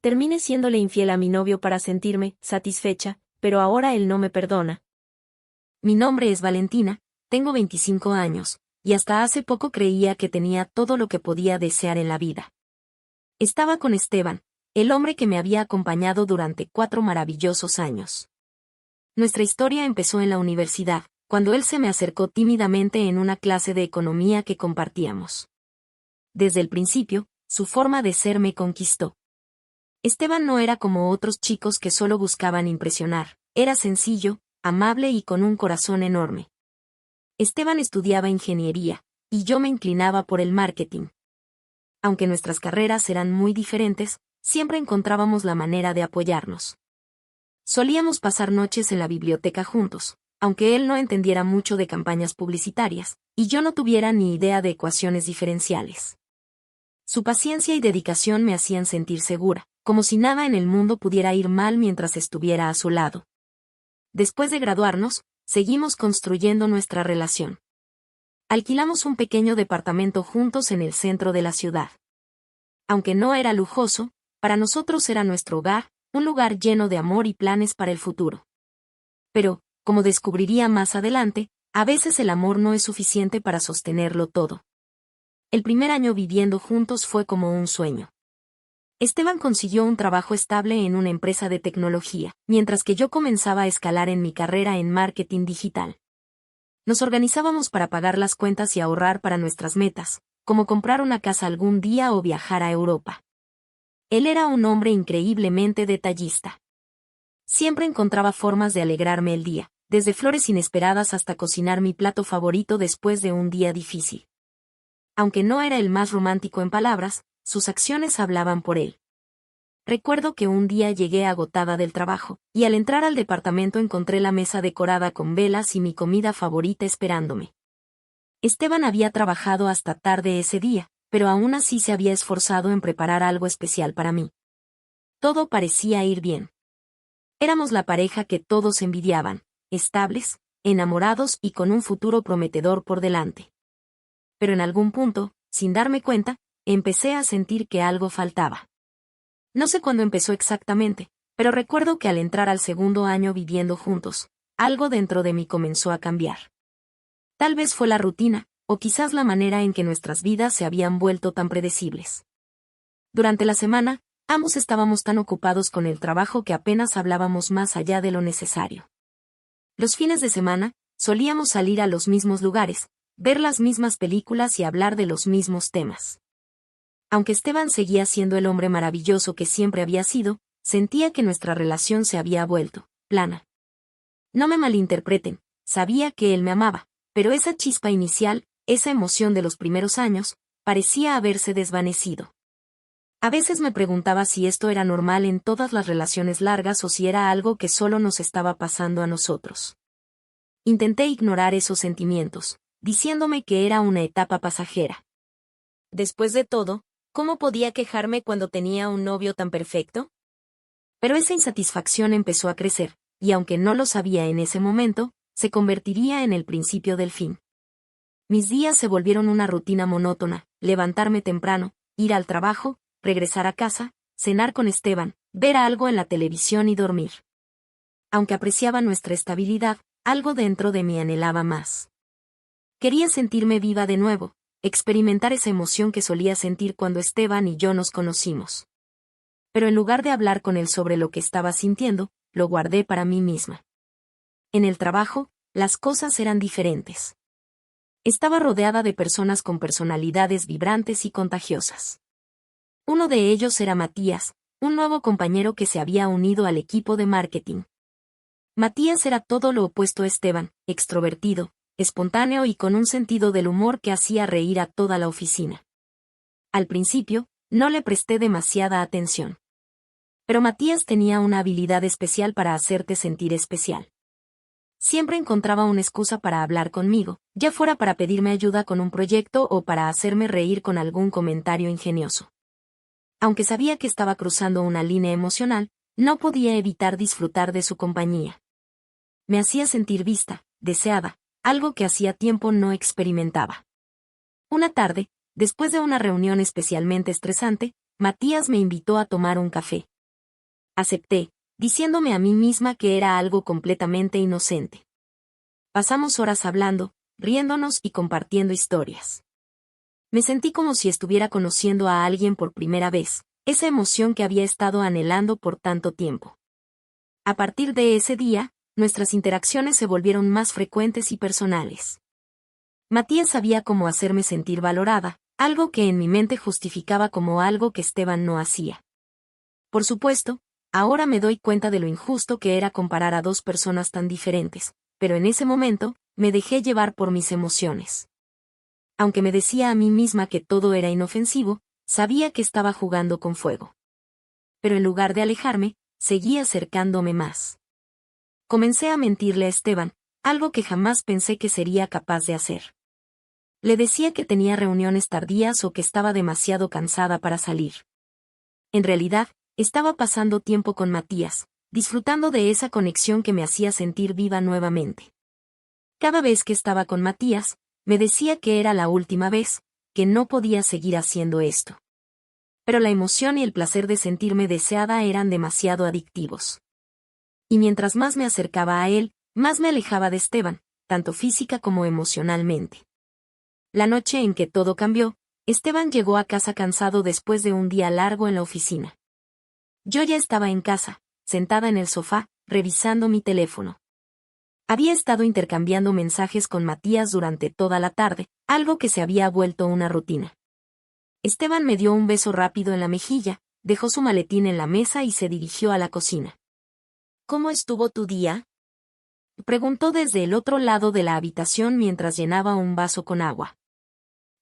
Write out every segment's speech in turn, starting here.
Terminé siéndole infiel a mi novio para sentirme satisfecha, pero ahora él no me perdona. Mi nombre es Valentina, tengo 25 años, y hasta hace poco creía que tenía todo lo que podía desear en la vida. Estaba con Esteban, el hombre que me había acompañado durante 4 maravillosos años. Nuestra historia empezó en la universidad, cuando él se me acercó tímidamente en una clase de economía que compartíamos. Desde el principio, su forma de ser me conquistó. Esteban no era como otros chicos que solo buscaban impresionar, era sencillo, amable y con un corazón enorme. Esteban estudiaba ingeniería, y yo me inclinaba por el marketing. Aunque nuestras carreras eran muy diferentes, siempre encontrábamos la manera de apoyarnos. Solíamos pasar noches en la biblioteca juntos, aunque él no entendiera mucho de campañas publicitarias, y yo no tuviera ni idea de ecuaciones diferenciales. Su paciencia y dedicación me hacían sentir segura, como si nada en el mundo pudiera ir mal mientras estuviera a su lado. Después de graduarnos, seguimos construyendo nuestra relación. Alquilamos un pequeño departamento juntos en el centro de la ciudad. Aunque no era lujoso, para nosotros era nuestro hogar, un lugar lleno de amor y planes para el futuro. Pero, como descubriría más adelante, a veces el amor no es suficiente para sostenerlo todo. El primer año viviendo juntos fue como un sueño. Esteban consiguió un trabajo estable en una empresa de tecnología, mientras que yo comenzaba a escalar en mi carrera en marketing digital. Nos organizábamos para pagar las cuentas y ahorrar para nuestras metas, como comprar una casa algún día o viajar a Europa. Él era un hombre increíblemente detallista. Siempre encontraba formas de alegrarme el día, desde flores inesperadas hasta cocinar mi plato favorito después de un día difícil. Aunque no era el más romántico en palabras, sus acciones hablaban por él. Recuerdo que un día llegué agotada del trabajo, y al entrar al departamento encontré la mesa decorada con velas y mi comida favorita esperándome. Esteban había trabajado hasta tarde ese día, pero aún así se había esforzado en preparar algo especial para mí. Todo parecía ir bien. Éramos la pareja que todos envidiaban, estables, enamorados y con un futuro prometedor por delante. Pero en algún punto, sin darme cuenta, empecé a sentir que algo faltaba. No sé cuándo empezó exactamente, pero recuerdo que al entrar al segundo año viviendo juntos, algo dentro de mí comenzó a cambiar. Tal vez fue la rutina, o quizás la manera en que nuestras vidas se habían vuelto tan predecibles. Durante la semana, ambos estábamos tan ocupados con el trabajo que apenas hablábamos más allá de lo necesario. Los fines de semana, solíamos salir a los mismos lugares, ver las mismas películas y hablar de los mismos temas. Aunque Esteban seguía siendo el hombre maravilloso que siempre había sido, sentía que nuestra relación se había vuelto plana. No me malinterpreten, sabía que él me amaba, pero esa chispa inicial, esa emoción de los primeros años, parecía haberse desvanecido. A veces me preguntaba si esto era normal en todas las relaciones largas o si era algo que solo nos estaba pasando a nosotros. Intenté ignorar esos sentimientos, diciéndome que era una etapa pasajera. Después de todo, ¿cómo podía quejarme cuando tenía un novio tan perfecto? Pero esa insatisfacción empezó a crecer, y aunque no lo sabía en ese momento, se convertiría en el principio del fin. Mis días se volvieron una rutina monótona, levantarme temprano, ir al trabajo, regresar a casa, cenar con Esteban, ver algo en la televisión y dormir. Aunque apreciaba nuestra estabilidad, algo dentro de mí anhelaba más. Quería sentirme viva de nuevo, experimentar esa emoción que solía sentir cuando Esteban y yo nos conocimos. Pero en lugar de hablar con él sobre lo que estaba sintiendo, lo guardé para mí misma. En el trabajo, las cosas eran diferentes. Estaba rodeada de personas con personalidades vibrantes y contagiosas. Uno de ellos era Matías, un nuevo compañero que se había unido al equipo de marketing. Matías era todo lo opuesto a Esteban, extrovertido, espontáneo y con un sentido del humor que hacía reír a toda la oficina. Al principio, no le presté demasiada atención. Pero Matías tenía una habilidad especial para hacerte sentir especial. Siempre encontraba una excusa para hablar conmigo, ya fuera para pedirme ayuda con un proyecto o para hacerme reír con algún comentario ingenioso. Aunque sabía que estaba cruzando una línea emocional, no podía evitar disfrutar de su compañía. Me hacía sentir vista, deseada, algo que hacía tiempo no experimentaba. Una tarde, después de una reunión especialmente estresante, Matías me invitó a tomar un café, Acepté, diciéndome a mí misma que era algo completamente inocente. Pasamos horas hablando, riéndonos y compartiendo historias. Me sentí como si estuviera conociendo a alguien por primera vez, esa emoción que había estado anhelando por tanto tiempo. A partir de ese día, nuestras interacciones se volvieron más frecuentes y personales. Matías sabía cómo hacerme sentir valorada, algo que en mi mente justificaba como algo que Esteban no hacía. Por supuesto, ahora me doy cuenta de lo injusto que era comparar a dos personas tan diferentes, pero en ese momento, me dejé llevar por mis emociones. Aunque me decía a mí misma que todo era inofensivo, sabía que estaba jugando con fuego. Pero en lugar de alejarme, seguía acercándome más. Comencé a mentirle a Esteban, algo que jamás pensé que sería capaz de hacer. Le decía que tenía reuniones tardías o que estaba demasiado cansada para salir. En realidad, estaba pasando tiempo con Matías, disfrutando de esa conexión que me hacía sentir viva nuevamente. Cada vez que estaba con Matías, me decía que era la última vez, que no podía seguir haciendo esto. Pero la emoción y el placer de sentirme deseada eran demasiado adictivos. Y mientras más me acercaba a él, más me alejaba de Esteban, tanto física como emocionalmente. La noche en que todo cambió, Esteban llegó a casa cansado después de un día largo en la oficina. Yo ya estaba en casa, sentada en el sofá, revisando mi teléfono. Había estado intercambiando mensajes con Matías durante toda la tarde, algo que se había vuelto una rutina. Esteban me dio un beso rápido en la mejilla, dejó su maletín en la mesa y se dirigió a la cocina. ¿Cómo estuvo tu día?, preguntó desde el otro lado de la habitación mientras llenaba un vaso con agua.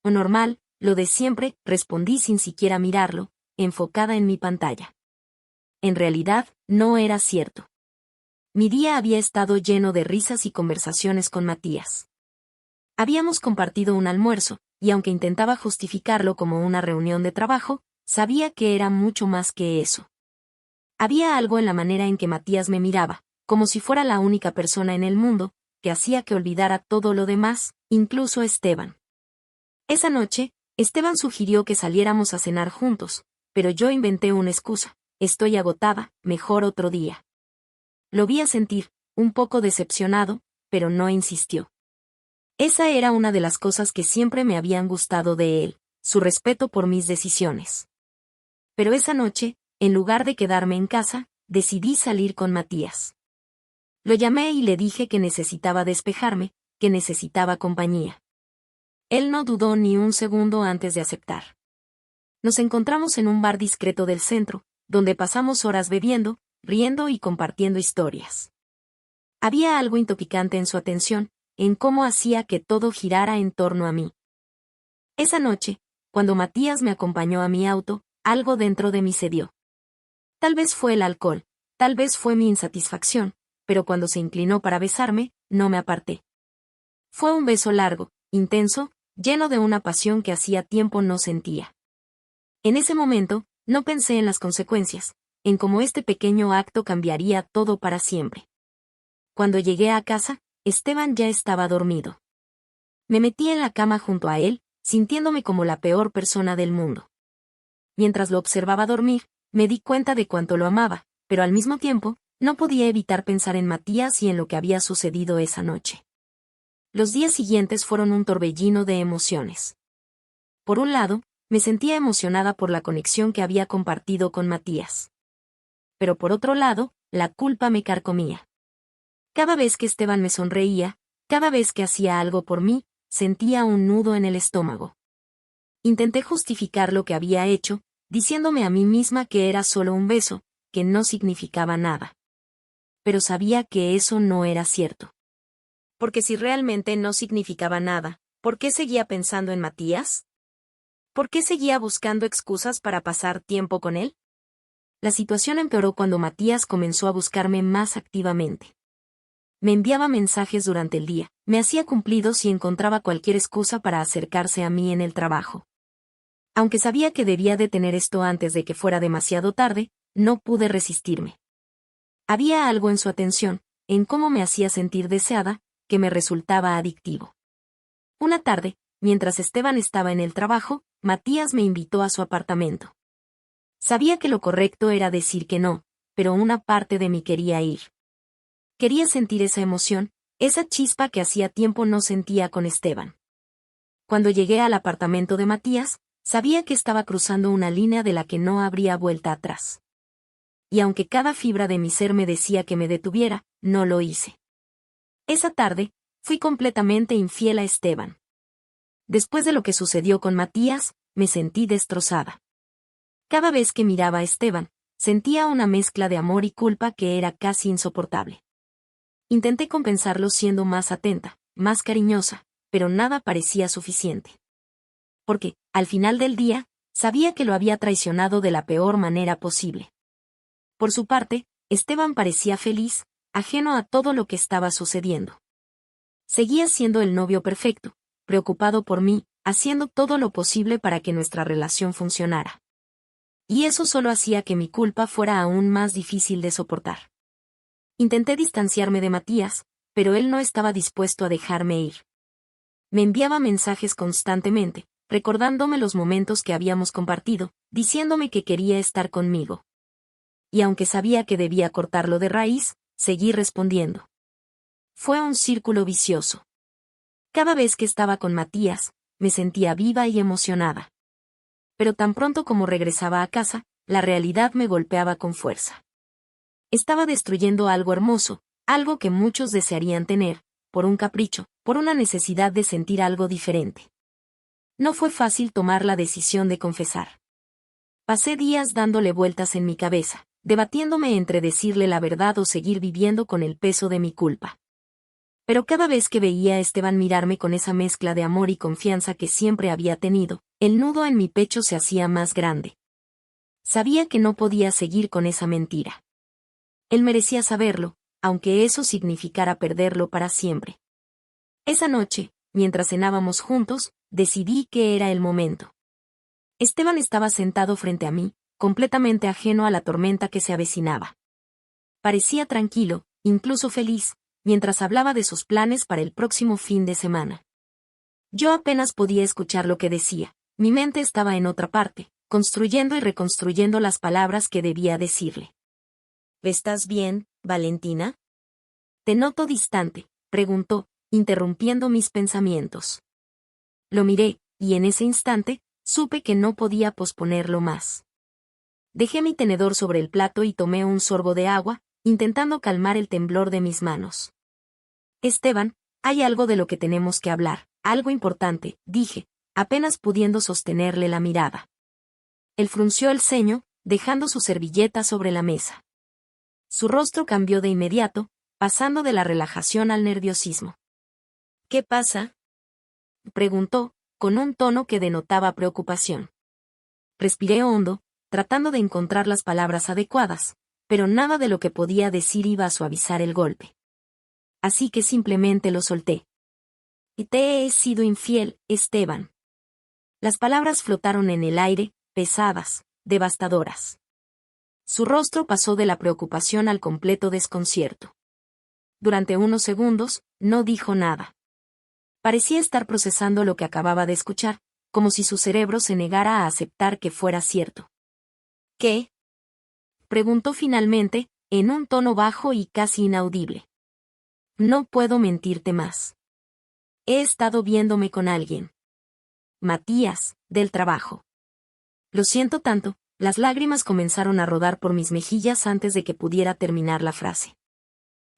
Lo normal, lo de siempre, respondí sin siquiera mirarlo, enfocada en mi pantalla. En realidad, no era cierto. Mi día había estado lleno de risas y conversaciones con Matías. Habíamos compartido un almuerzo, y aunque intentaba justificarlo como una reunión de trabajo, sabía que era mucho más que eso. Había algo en la manera en que Matías me miraba, como si fuera la única persona en el mundo, que hacía que olvidara todo lo demás, incluso Esteban. Esa noche, Esteban sugirió que saliéramos a cenar juntos, pero yo inventé una excusa: estoy agotada, mejor otro día. Lo vi asentir, un poco decepcionado, pero no insistió. Esa era una de las cosas que siempre me habían gustado de él, su respeto por mis decisiones. Pero esa noche, en lugar de quedarme en casa, decidí salir con Matías. Lo llamé y le dije que necesitaba despejarme, que necesitaba compañía. Él no dudó ni un segundo antes de aceptar. Nos encontramos en un bar discreto del centro, donde pasamos horas bebiendo, riendo y compartiendo historias. Había algo intoxicante en su atención, en cómo hacía que todo girara en torno a mí. Esa noche, cuando Matías me acompañó a mi auto, algo dentro de mí cedió. Tal vez fue el alcohol, tal vez fue mi insatisfacción, pero cuando se inclinó para besarme, no me aparté. Fue un beso largo, intenso, lleno de una pasión que hacía tiempo no sentía. En ese momento, no pensé en las consecuencias, en cómo este pequeño acto cambiaría todo para siempre. Cuando llegué a casa, Esteban ya estaba dormido. Me metí en la cama junto a él, sintiéndome como la peor persona del mundo. Mientras lo observaba dormir, me di cuenta de cuánto lo amaba, pero al mismo tiempo, no podía evitar pensar en Matías y en lo que había sucedido esa noche. Los días siguientes fueron un torbellino de emociones. Por un lado, me sentía emocionada por la conexión que había compartido con Matías. Pero por otro lado, la culpa me carcomía. Cada vez que Esteban me sonreía, cada vez que hacía algo por mí, sentía un nudo en el estómago. Intenté justificar lo que había hecho, diciéndome a mí misma que era solo un beso, que no significaba nada. Pero sabía que eso no era cierto. Porque si realmente no significaba nada, ¿por qué seguía pensando en Matías? ¿Por qué seguía buscando excusas para pasar tiempo con él? La situación empeoró cuando Matías comenzó a buscarme más activamente. Me enviaba mensajes durante el día, me hacía cumplidos y encontraba cualquier excusa para acercarse a mí en el trabajo. Aunque sabía que debía detener esto antes de que fuera demasiado tarde, no pude resistirme. Había algo en su atención, en cómo me hacía sentir deseada, que me resultaba adictivo. Una tarde, mientras Esteban estaba en el trabajo, Matías me invitó a su apartamento. Sabía que lo correcto era decir que no, pero una parte de mí quería ir. Quería sentir esa emoción, esa chispa que hacía tiempo no sentía con Esteban. Cuando llegué al apartamento de Matías, sabía que estaba cruzando una línea de la que no habría vuelta atrás. Y aunque cada fibra de mi ser me decía que me detuviera, no lo hice. Esa tarde, fui completamente infiel a Esteban. Después de lo que sucedió con Matías, me sentí destrozada. Cada vez que miraba a Esteban, sentía una mezcla de amor y culpa que era casi insoportable. Intenté compensarlo siendo más atenta, más cariñosa, pero nada parecía suficiente. Porque, al final del día, sabía que lo había traicionado de la peor manera posible. Por su parte, Esteban parecía feliz, ajeno a todo lo que estaba sucediendo. Seguía siendo el novio perfecto, preocupado por mí, haciendo todo lo posible para que nuestra relación funcionara. Y eso solo hacía que mi culpa fuera aún más difícil de soportar. Intenté distanciarme de Matías, pero él no estaba dispuesto a dejarme ir. Me enviaba mensajes constantemente, recordándome los momentos que habíamos compartido, diciéndome que quería estar conmigo. Y aunque sabía que debía cortarlo de raíz, seguí respondiendo. Fue un círculo vicioso. Cada vez que estaba con Matías, me sentía viva y emocionada. Pero tan pronto como regresaba a casa, la realidad me golpeaba con fuerza. Estaba destruyendo algo hermoso, algo que muchos desearían tener, por un capricho, por una necesidad de sentir algo diferente. No fue fácil tomar la decisión de confesar. Pasé días dándole vueltas en mi cabeza, debatiéndome entre decirle la verdad o seguir viviendo con el peso de mi culpa. Pero cada vez que veía a Esteban mirarme con esa mezcla de amor y confianza que siempre había tenido, el nudo en mi pecho se hacía más grande. Sabía que no podía seguir con esa mentira. Él merecía saberlo, aunque eso significara perderlo para siempre. Esa noche, mientras cenábamos juntos, decidí que era el momento. Esteban estaba sentado frente a mí, completamente ajeno a la tormenta que se avecinaba. Parecía tranquilo, incluso feliz, mientras hablaba de sus planes para el próximo fin de semana. Yo apenas podía escuchar lo que decía, mi mente estaba en otra parte, construyendo y reconstruyendo las palabras que debía decirle. ¿Estás bien, Valentina? Te noto distante, preguntó, interrumpiendo mis pensamientos. Lo miré, y en ese instante, supe que no podía posponerlo más. Dejé mi tenedor sobre el plato y tomé un sorbo de agua, intentando calmar el temblor de mis manos. Esteban, hay algo de lo que tenemos que hablar, algo importante, dije, apenas pudiendo sostenerle la mirada. Él frunció el ceño, dejando su servilleta sobre la mesa. Su rostro cambió de inmediato, pasando de la relajación al nerviosismo. ¿Qué pasa?, preguntó, con un tono que denotaba preocupación. Respiré hondo, tratando de encontrar las palabras adecuadas, pero nada de lo que podía decir iba a suavizar el golpe. Así que simplemente lo solté. Te he sido infiel, Esteban. Las palabras flotaron en el aire, pesadas, devastadoras. Su rostro pasó de la preocupación al completo desconcierto. Durante unos segundos, no dijo nada. Parecía estar procesando lo que acababa de escuchar, como si su cerebro se negara a aceptar que fuera cierto. ¿Qué?, preguntó finalmente, en un tono bajo y casi inaudible. No puedo mentirte más. He estado viéndome con alguien. Matías, del trabajo. Lo siento tanto, las lágrimas comenzaron a rodar por mis mejillas antes de que pudiera terminar la frase.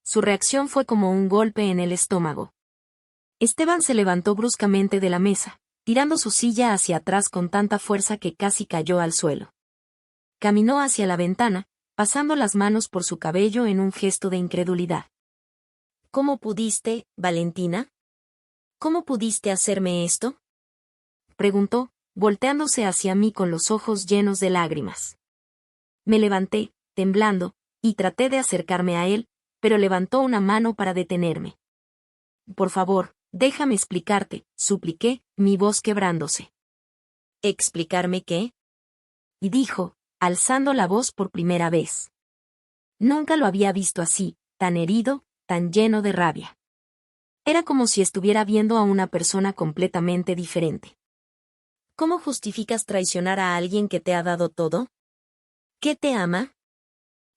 Su reacción fue como un golpe en el estómago. Esteban se levantó bruscamente de la mesa, tirando su silla hacia atrás con tanta fuerza que casi cayó al suelo. Caminó hacia la ventana, pasando las manos por su cabello en un gesto de incredulidad. ¿Cómo pudiste, Valentina? ¿Cómo pudiste hacerme esto?, preguntó, volteándose hacia mí con los ojos llenos de lágrimas. Me levanté, temblando, y traté de acercarme a él, pero levantó una mano para detenerme. Por favor, déjame explicarte, supliqué, mi voz quebrándose. ¿Explicarme qué?, y dijo, alzando la voz por primera vez. Nunca lo había visto así, tan herido, tan lleno de rabia. Era como si estuviera viendo a una persona completamente diferente. ¿Cómo justificas traicionar a alguien que te ha dado todo? ¿Qué te ama?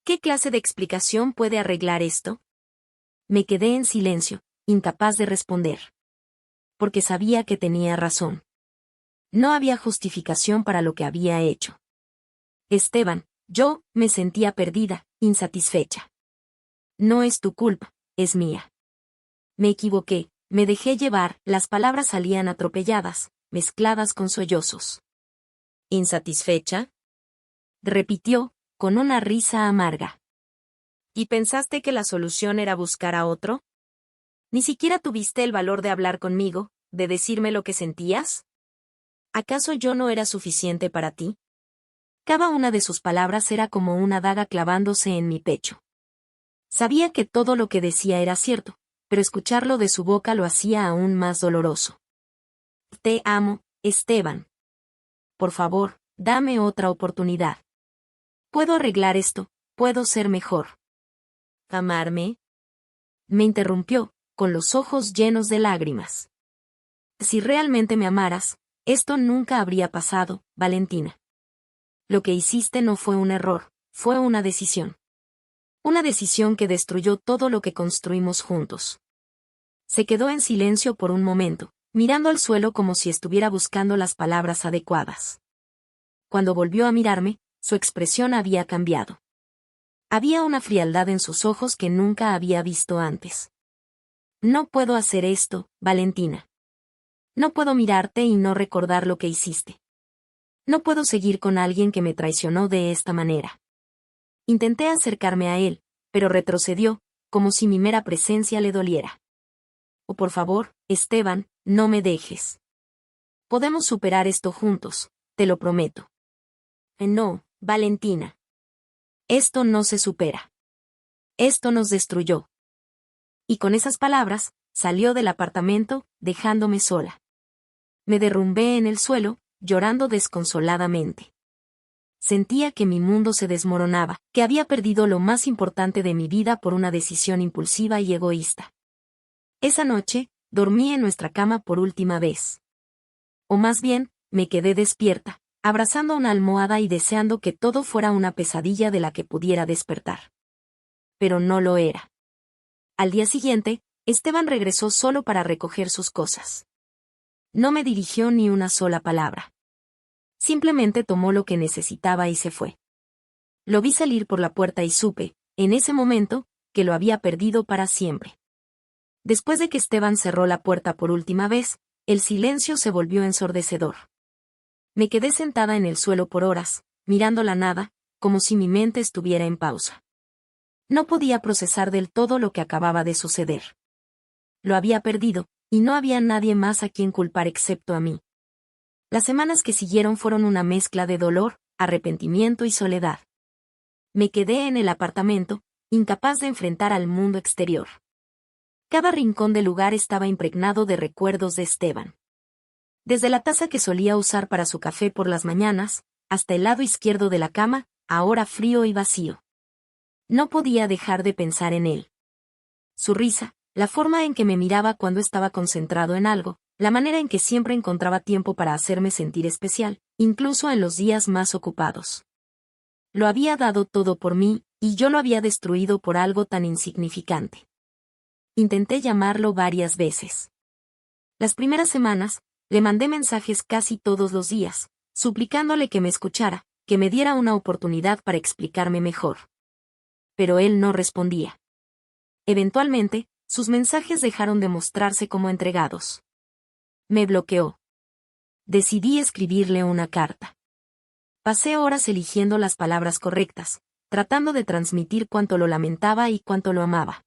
¿Qué clase de explicación puede arreglar esto? Me quedé en silencio, incapaz de responder. Porque sabía que tenía razón. No había justificación para lo que había hecho. Esteban, yo me sentía perdida, insatisfecha. No es tu culpa, es mía. Me equivoqué, me dejé llevar, las palabras salían atropelladas, mezcladas con sollozos. ¿Insatisfecha? Repitió, con una risa amarga. ¿Y pensaste que la solución era buscar a otro? ¿Ni siquiera tuviste el valor de hablar conmigo, de decirme lo que sentías? ¿Acaso yo no era suficiente para ti? Cada una de sus palabras era como una daga clavándose en mi pecho. Sabía que todo lo que decía era cierto, pero escucharlo de su boca lo hacía aún más doloroso. Te amo, Esteban. Por favor, dame otra oportunidad. Puedo arreglar esto, puedo ser mejor. ¿Amarme? Me interrumpió, con los ojos llenos de lágrimas. Si realmente me amaras, esto nunca habría pasado, Valentina. Lo que hiciste no fue un error, fue una decisión. Una decisión que destruyó todo lo que construimos juntos. Se quedó en silencio por un momento, mirando al suelo como si estuviera buscando las palabras adecuadas. Cuando volvió a mirarme, su expresión había cambiado. Había una frialdad en sus ojos que nunca había visto antes. No puedo hacer esto, Valentina. No puedo mirarte y no recordar lo que hiciste. No puedo seguir con alguien que me traicionó de esta manera. Intenté acercarme a él, pero retrocedió, como si mi mera presencia le doliera. Oh, por favor, Esteban, no me dejes. Podemos superar esto juntos, te lo prometo. No, Valentina. Esto no se supera. Esto nos destruyó. Y con esas palabras, salió del apartamento, dejándome sola. Me derrumbé en el suelo, llorando desconsoladamente. Sentía que mi mundo se desmoronaba, que había perdido lo más importante de mi vida por una decisión impulsiva y egoísta. Esa noche, dormí en nuestra cama por última vez. O más bien, me quedé despierta, abrazando una almohada y deseando que todo fuera una pesadilla de la que pudiera despertar. Pero no lo era. Al día siguiente, Esteban regresó solo para recoger sus cosas. No me dirigió ni una sola palabra. Simplemente tomó lo que necesitaba y se fue. Lo vi salir por la puerta y supe, en ese momento, que lo había perdido para siempre. Después de que Esteban cerró la puerta por última vez, el silencio se volvió ensordecedor. Me quedé sentada en el suelo por horas, mirando la nada, como si mi mente estuviera en pausa. No podía procesar del todo lo que acababa de suceder. Lo había perdido, y no había nadie más a quien culpar excepto a mí. Las semanas que siguieron fueron una mezcla de dolor, arrepentimiento y soledad. Me quedé en el apartamento, incapaz de enfrentar al mundo exterior. Cada rincón del lugar estaba impregnado de recuerdos de Esteban. Desde la taza que solía usar para su café por las mañanas, hasta el lado izquierdo de la cama, ahora frío y vacío. No podía dejar de pensar en él. Su risa, la forma en que me miraba cuando estaba concentrado en algo, la manera en que siempre encontraba tiempo para hacerme sentir especial, incluso en los días más ocupados. Lo había dado todo por mí, y yo lo había destruido por algo tan insignificante. Intenté llamarlo varias veces. Las primeras semanas, le mandé mensajes casi todos los días, suplicándole que me escuchara, que me diera una oportunidad para explicarme mejor. Pero él no respondía. Eventualmente, sus mensajes dejaron de mostrarse como entregados. Me bloqueó. Decidí escribirle una carta. Pasé horas eligiendo las palabras correctas, tratando de transmitir cuánto lo lamentaba y cuánto lo amaba.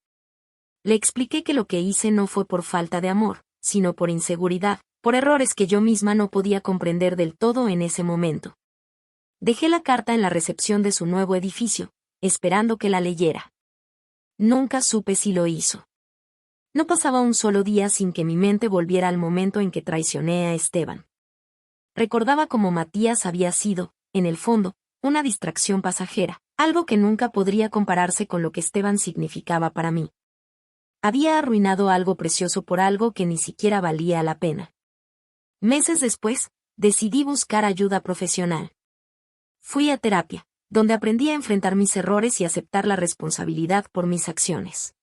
Le expliqué que lo que hice no fue por falta de amor, sino por inseguridad, por errores que yo misma no podía comprender del todo en ese momento. Dejé la carta en la recepción de su nuevo edificio, esperando que la leyera. Nunca supe si lo hizo. No pasaba un solo día sin que mi mente volviera al momento en que traicioné a Esteban. Recordaba cómo Matías había sido, en el fondo, una distracción pasajera, algo que nunca podría compararse con lo que Esteban significaba para mí. Había arruinado algo precioso por algo que ni siquiera valía la pena. Meses después, decidí buscar ayuda profesional. Fui a terapia, donde aprendí a enfrentar mis errores y aceptar la responsabilidad por mis acciones.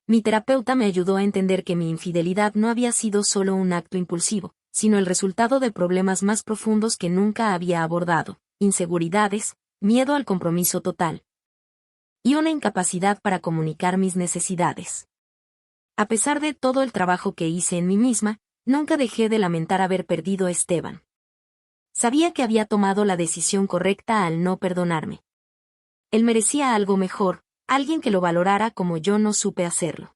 Mi terapeuta me ayudó a entender que mi infidelidad no había sido solo un acto impulsivo, sino el resultado de problemas más profundos que nunca había abordado: inseguridades, miedo al compromiso total y una incapacidad para comunicar mis necesidades. A pesar de todo el trabajo que hice en mí misma, nunca dejé de lamentar haber perdido a Esteban. Sabía que había tomado la decisión correcta al no perdonarme. Él merecía algo mejor, alguien que lo valorara como yo no supe hacerlo.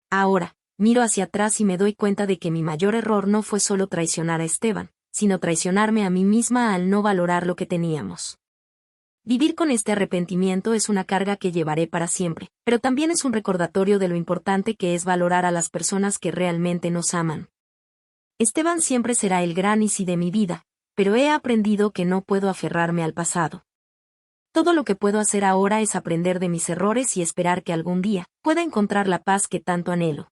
Ahora, miro hacia atrás y me doy cuenta de que mi mayor error no fue solo traicionar a Esteban, sino traicionarme a mí misma al no valorar lo que teníamos. Vivir con este arrepentimiento es una carga que llevaré para siempre, pero también es un recordatorio de lo importante que es valorar a las personas que realmente nos aman. Esteban siempre será el gran y sí de mi vida, pero he aprendido que no puedo aferrarme al pasado. Todo lo que puedo hacer ahora es aprender de mis errores y esperar que algún día pueda encontrar la paz que tanto anhelo.